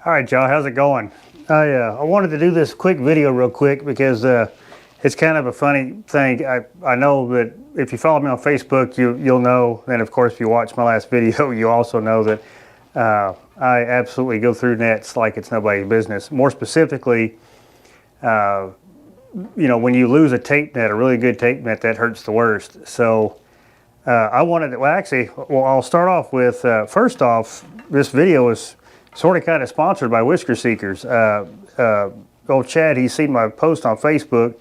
All right, y'all, how's it going? I wanted to do this quick video real quick because it's kind of a funny thing. I know that if you follow me on Facebook, you'll know, and of course if you watch my last video, you also know that I absolutely go through nets like it's nobody's business. More specifically, when you lose a tape net, a really good tape net, that hurts the worst. So I wanted to, I'll start off with, first off, this video is sort of kind of sponsored by Whisker Seekers. Old Chad, he's seen my post on Facebook,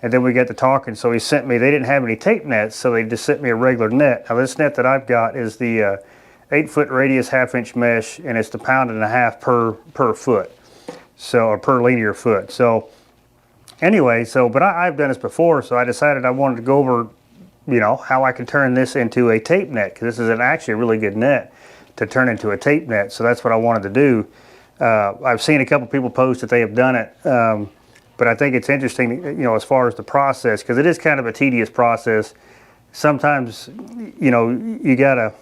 and then we got to talking, so he sent me, they didn't have any tape nets, so they just sent me a regular net. Now this net that I've got is the 8-foot radius, 1/2-inch mesh, and it's the 1.5 pounds per foot, so, or per linear foot. So anyway, but I've done this before, so I decided I wanted to go over, how I can turn this into a tape net, because this is actually a really good net to turn into a tape net. So that's what I wanted to do. I've seen a couple people post that they have done it, but I think it's interesting, as far as the process, because it is kind of a tedious process. Sometimes, you gotta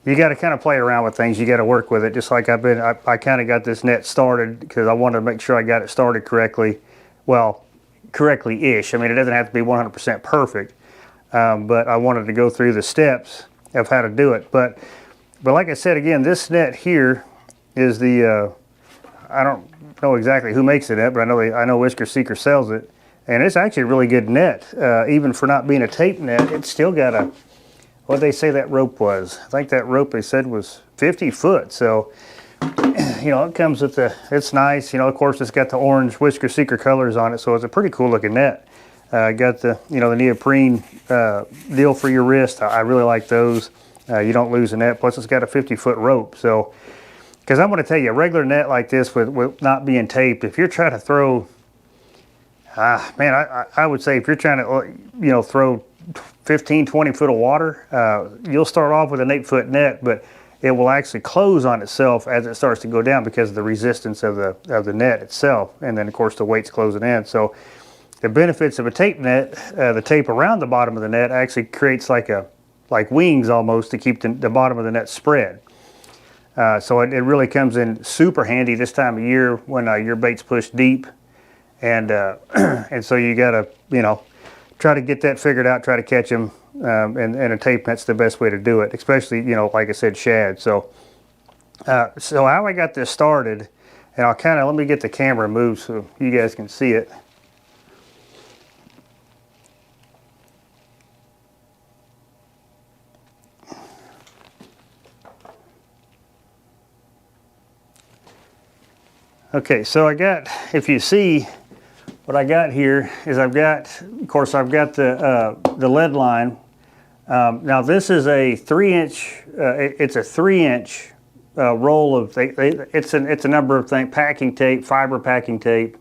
kind of play around with things. You got to work with it, just like I kind of got this net started because I wanted to make sure I got it started correctly. Well, correctly-ish. I mean, it doesn't have to be 100% perfect, but I wanted to go through the steps of how to do it. But like I said, again, this net here is the, I don't know exactly who makes the net, but I know Whisker Seeker sells it. And it's actually a really good net. Even for not being a tape net, it's still got a, what they say that rope was. I think that rope they said was 50 foot. So, it comes with it's nice. Of course, it's got the orange Whisker Seeker colors on it, so it's a pretty cool looking net. Got the, the neoprene deal for your wrist. I really like those. You don't lose a net. Plus, it's got a 50-foot rope. So, because I'm going to tell you, a regular net like this with not being taped, if you're trying to throw, I would say if you're trying to, throw 15, 20 foot of water, you'll start off with an 8-foot net, but it will actually close on itself as it starts to go down because of the resistance of the net itself. And then, of course, the weight's closing in. So, the benefits of a tape net, the tape around the bottom of the net actually creates like wings almost to keep the bottom of the net spread. So it really comes in super handy this time of year when your bait's pushed deep, and so you gotta try to get that figured out, try to catch them, and a tape net's the best way to do it, especially like I said, shad. So how I got this started, and let me get the camera moved so you guys can see it. Okay, so if you see, what I got here is I've got the lead line. Now this is a 3-inch, it's a 3-inch roll of, it's a number of things, packing tape, fiber packing tape.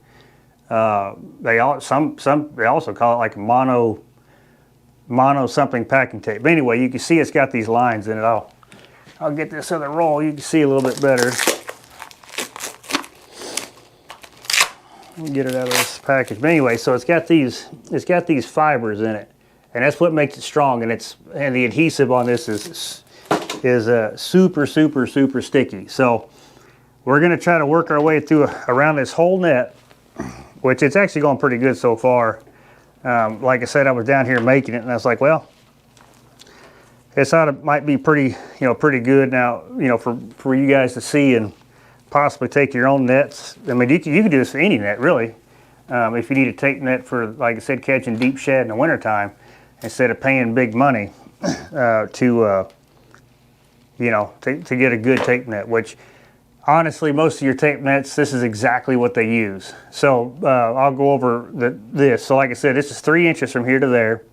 They also call it like mono something packing tape. But anyway, you can see it's got these lines in it. I'll get this other roll, you can see a little bit better. Get it out of this package. But anyway, so it's got these fibers in it, and that's what makes it strong. And the adhesive on this is super sticky. So we're going to try to work our way through around this whole net, which it's actually going pretty good so far. Like I said, I was down here making it, and I was like, well, might be pretty good now, for you guys to see and possibly take your own nets. I mean, you can do this for any net, really. If you need a tape net for, like I said, catching deep shad in the wintertime, instead of paying big money to get a good tape net, which honestly, most of your tape nets, this is exactly what they use. So I'll go over this. So like I said, this is 3 inches from here to there.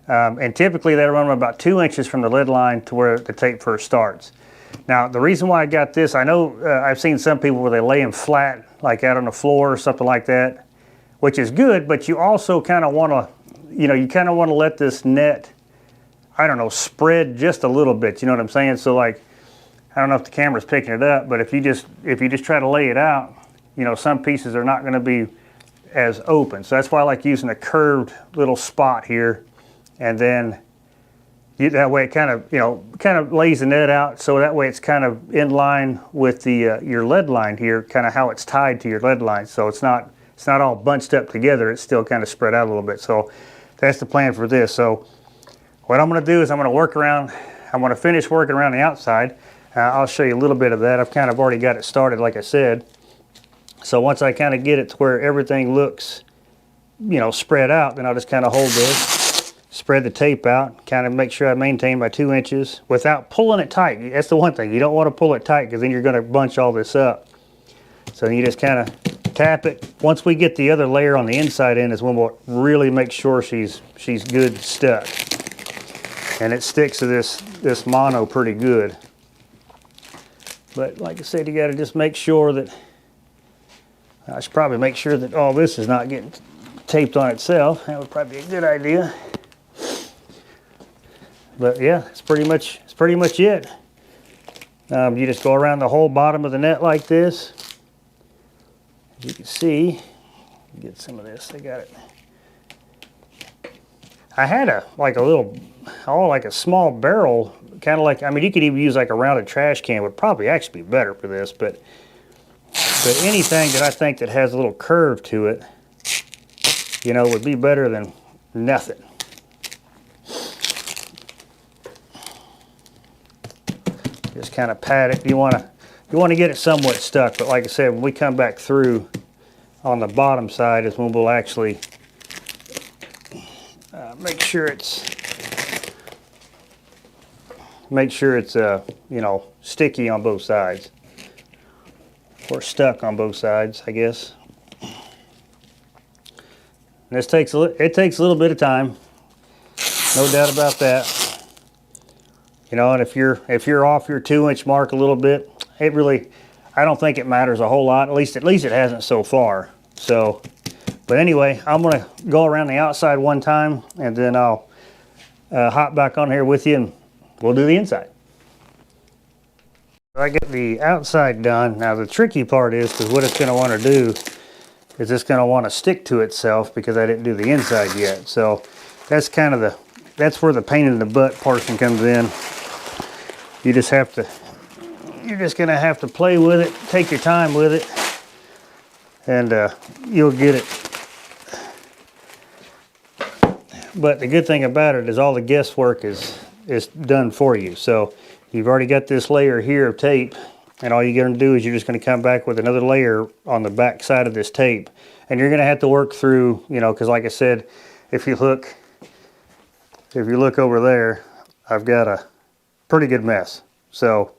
And typically they run about 2 inches from the lead line to where the tape first starts. Now, the reason why I got this, I know I've seen some people where they lay them flat, like out on the floor or something like that, which is good, but you also kind of want to, let this net, I don't know, spread just a little bit, you know what I'm saying? So like, I don't know if the camera's picking it up, but if you just try to lay it out, some pieces are not going to be as open. So that's why I like using a curved little spot here, and then that way it kind of lays the net out, so that way it's kind of in line with the your lead line here, kind of how it's tied to your lead line. So it's not all bunched up together. It's still kind of spread out a little bit. So that's the plan for this. So what I'm going to do is I'm going to finish working around the outside. I'll show you a little bit of that. I've kind of already got it started, like I said. So once I kind of get it to where everything looks, spread out, then I'll just kind of hold this, spread the tape out, kind of make sure I maintain my 2 inches without pulling it tight. That's the one thing. You don't want to pull it tight because then you're going to bunch all this up. So you just kind of tap it. Once we get the other layer on the inside in is when we'll really make sure she's good stuck. And it sticks to this mono pretty good. But like I said, you got to just make sure that, I should probably make sure that all this is not getting taped on itself. That would probably be a good idea. But yeah, it's pretty much it. You just go around the whole bottom of the net like this. As you can see, get some of this. I got it. I had like a small barrel, kind of like, I mean, you could even use like a rounded trash can, would probably actually be better for this, but anything that I think that has a little curve to it, would be better than nothing. Just kind of pat it. You want to get it somewhat stuck, but like I said, when we come back through on the bottom side is when we'll actually make sure it's sticky on both sides, or stuck on both sides, I guess. And it takes a little bit of time, no doubt about that. And if you're off your 2 inch mark a little bit, I don't think it matters a whole lot. At least it hasn't so far. So, but anyway, I'm gonna go around the outside one time, and then I'll hop back on here with you, and we'll do the inside. I get the outside done. Now the tricky part is, because what it's going to want to do is it's going to want to stick to itself, because I didn't do the inside yet. So that's kind of that's where the pain in the butt portion comes in. You're just going to have to play with it, take your time with it, and you'll get it. But the good thing about it is all the guesswork is done for you. So you've already got this layer here of tape, and all you're going to do is you're just going to come back with another layer on the back side of this tape. And you're going to have to work through, because like I said, if you look over there, I've got a pretty good mess. So,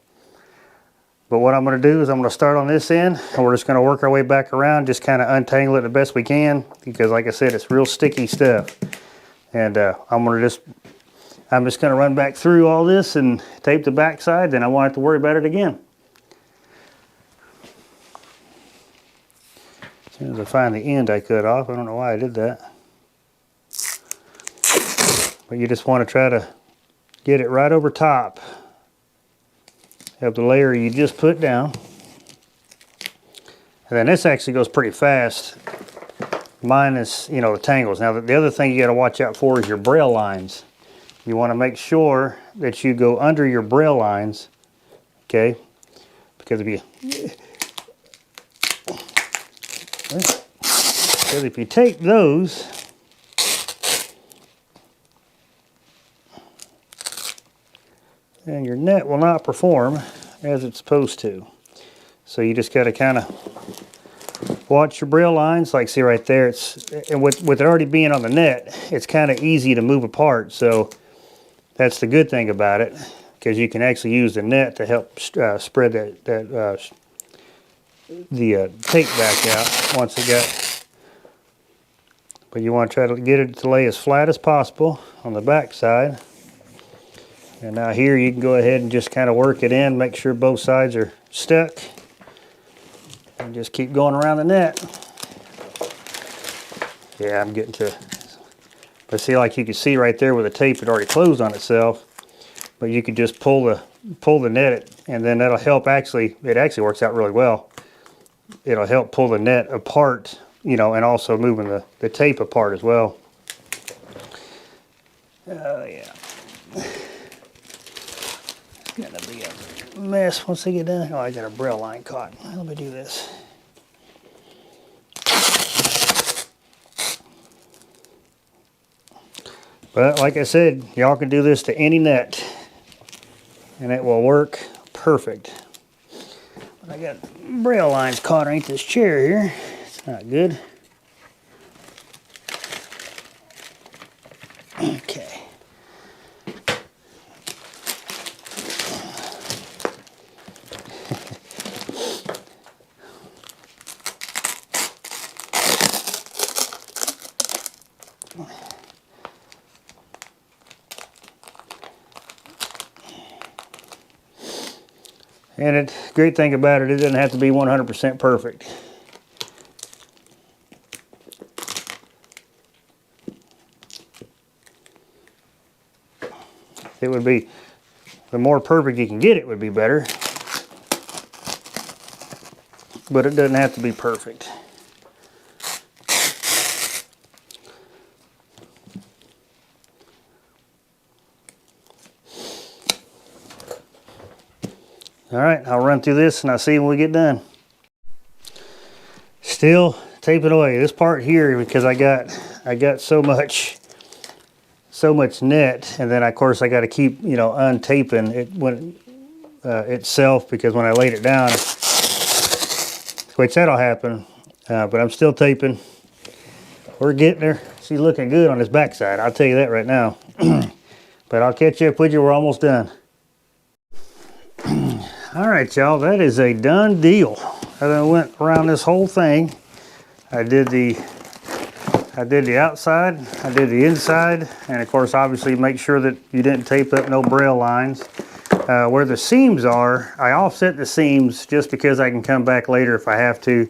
but what I'm going to do is I'm going to start on this end, and we're just going to work our way back around, just kind of untangle it the best we can, because like I said, it's real sticky stuff. And I'm just going to run back through all this and tape the back side, then I won't have to worry about it again. As soon as I find the end I cut off, I don't know why I did that. But you just want to try to get it right over top of the layer you just put down. And then this actually goes pretty fast, minus, the tangles. Now the other thing you got to watch out for is your braille lines. You want to make sure that you go under your braille lines, okay? Because if you take those, then your net will not perform as it's supposed to. So you just got to kind of watch your braille lines. Like, see right there, and with it already being on the net, it's kind of easy to move apart. So that's the good thing about it, because you can actually use the net to help spread the tape back out once it got. But you want to try to get it to lay as flat as possible on the back side. And now here you can go ahead and just kind of work it in, make sure both sides are stuck, and just keep going around the net. Yeah, I'm getting to, but see, like you can see right there where the tape had already closed on itself, but you could just pull the net, and then that'll help. Actually, it actually works out really well. It'll help pull the net apart, and also moving the tape apart as well. Yeah. mess once they get done. Oh, I got a braille line caught. Let me do this. But like I said, y'all can do this to any net and it will work perfect. But I got braille lines caught underneath this chair here. It's not good. Okay. And the great thing about it, it doesn't have to be 100% perfect. It would be, the more perfect you can get it would be better. But it doesn't have to be perfect. All right, I'll run through this and I'll see when we get done. Still taping away this part here because I got so much net, and then of course I got to keep, you know, untaping it when itself, because when I laid it down, which that'll happen, but I'm still taping. We're getting there. She's looking good on this backside, I'll tell you that right now. But I'll catch up with you. We're almost done. All right, y'all, that is a done deal. I went around this whole thing. I did the outside, I did the inside, and of course, obviously make sure that you didn't tape up no braille lines. Where the seams are, I offset the seams just because I can come back later if I have to.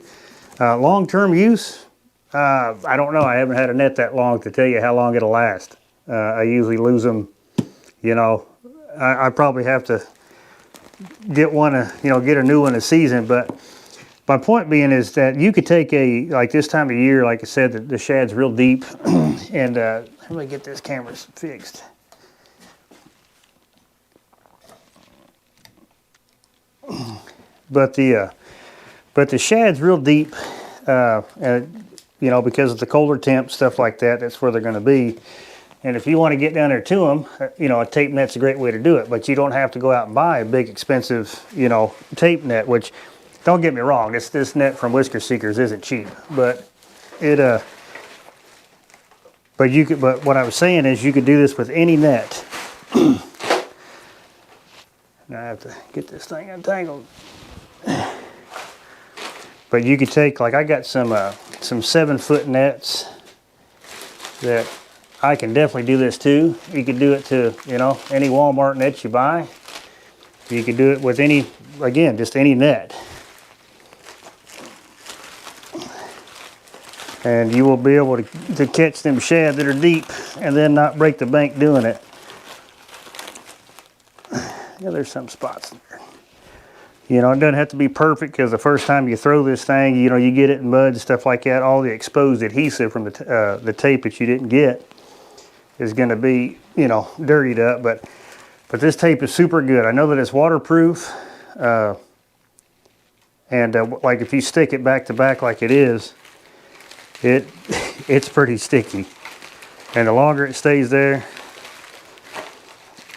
Long-term use, I don't know. I haven't had a net that long to tell you how long it'll last. I usually lose them, you know. I probably have to get one, get a new one a season. But my point being is that you could take like this time of year, like I said, the shad's real deep, and let me get this camera fixed. But the shad's real deep, and because of the colder temp, stuff like that, that's where they're going to be. And if you want to get down there to them, a tape net's a great way to do it. But you don't have to go out and buy a big expensive, tape net. Which, don't get me wrong, this net from Whisker Seekers isn't cheap, but it But what I was saying is you could do this with any net. Now I have to get this thing untangled. But you could take, like I got some 7-foot nets that I can definitely do this too. You could do it to, any Walmart net you buy. You could do it with just any net. And you will be able to catch them shad that are deep and then not break the bank doing it. Yeah, there's some spots there. It doesn't have to be perfect, because the first time you throw this thing, you get it in mud and stuff like that. All the exposed adhesive from the tape that you didn't get is going to be, dirtied up. But this tape is super good. I know that it's waterproof, and like if you stick it back to back like it is, it's pretty sticky. And the longer it stays there,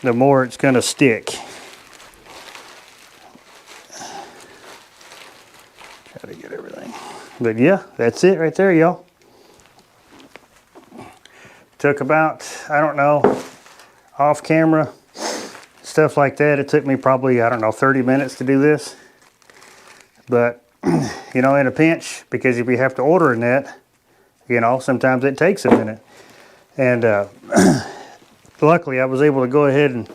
the more it's going to stick. Try to get everything. But yeah, that's it right there, y'all. Took about, I don't know, off camera, stuff like that. It took me probably, I don't know, 30 minutes to do this. But, in a pinch, because if you have to order a net, sometimes it takes a minute. And luckily I was able to go ahead and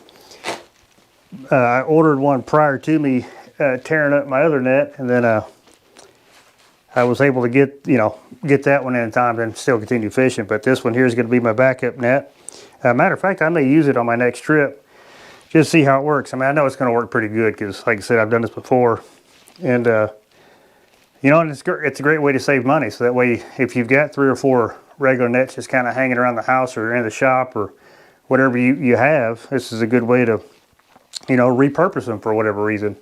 I ordered one prior to me tearing up my other net, and then I was able to get that one in time and still continue fishing. But this one here is going to be my backup net. Matter of fact, I may use it on my next trip just to see how it works. I mean, I know it's going to work pretty good because, like I said, I've done this before. And, and it's a great way to save money. So that way, if you've got 3 or 4 regular nets just kind of hanging around the house or in the shop or whatever you have, this is a good way to you know, repurpose them for whatever reason.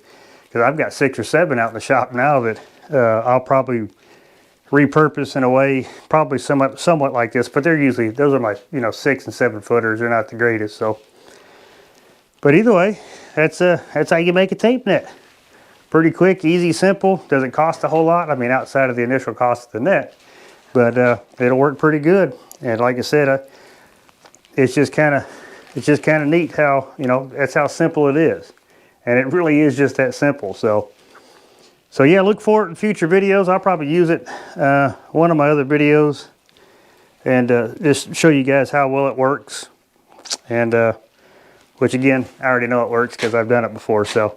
Because I've got 6 or 7 out in the shop now that I'll probably repurpose in a way, probably somewhat like this. But they're usually, those are my, you know, 6 and 7 footers. They're not the greatest. So, but either way, that's how you make a tape net. Pretty quick, easy, simple. Doesn't cost a whole lot. I mean, outside of the initial cost of the net, but it'll work pretty good. And like I said, it's just kind of neat how, you know, that's how simple it is, and it really is just that simple. So yeah, look for it in future videos. I'll probably use it one of my other videos, and just show you guys how well it works. And which again, I already know it works because I've done it before. So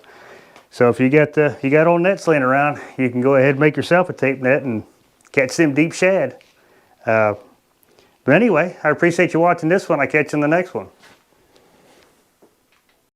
if you got old nets laying around, you can go ahead and make yourself a tape net and catch them deep shad. But anyway, I appreciate you watching this one. I'll catch you in the next one.